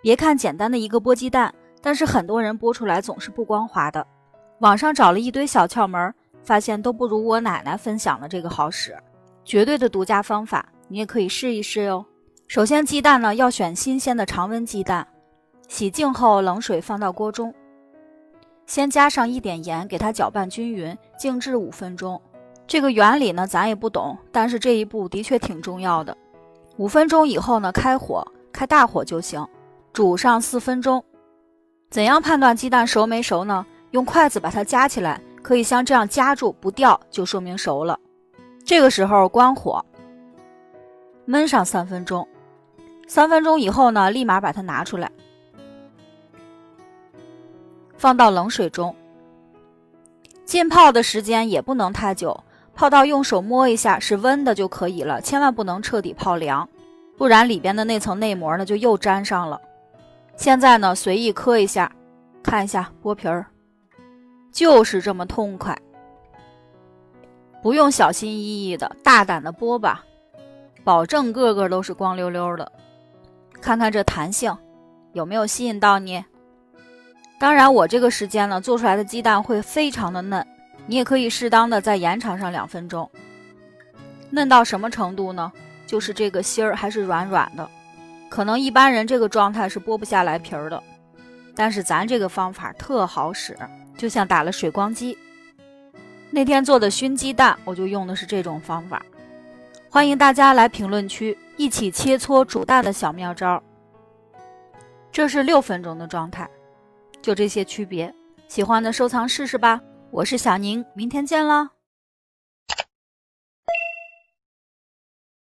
别看简单的一个剥鸡蛋，但是很多人剥出来总是不光滑的。网上找了一堆小窍门，发现都不如我奶奶分享的这个好使，绝对的独家方法，你也可以试一试哟。首先鸡蛋呢要选新鲜的常温鸡蛋，洗净后冷水放到锅中，先加上一点盐，给它搅拌均匀，静置5分钟。这个原理呢咱也不懂，但是这一步的确挺重要的。5分钟以后呢，开火，开大火就行，煮上4分钟。怎样判断鸡蛋熟没熟呢？用筷子把它夹起来，可以像这样夹住不掉，就说明熟了。这个时候关火，焖上3分钟。3分钟以后呢，立马把它拿出来，放到冷水中。浸泡的时间也不能太久，泡到用手摸一下是温的就可以了，千万不能彻底泡凉，不然里边的那层内膜呢就又粘上了。现在呢随意磕一下，看一下剥皮儿，就是这么痛快。不用小心翼翼的，大胆的剥吧，保证个个都是光溜溜的。看看这弹性有没有吸引到你。当然我这个时间呢做出来的鸡蛋会非常的嫩，你也可以适当的再延长上2分钟。嫩到什么程度呢？就是这个芯儿还是软软的，可能一般人这个状态是剥不下来皮儿的，但是咱这个方法特好使，就像打了水光肌。那天做的熏鸡蛋我就用的是这种方法，欢迎大家来评论区一起切磋煮蛋的小妙招。这是6分钟的状态，就这些区别，喜欢的收藏试试吧。我是小宁，明天见啦。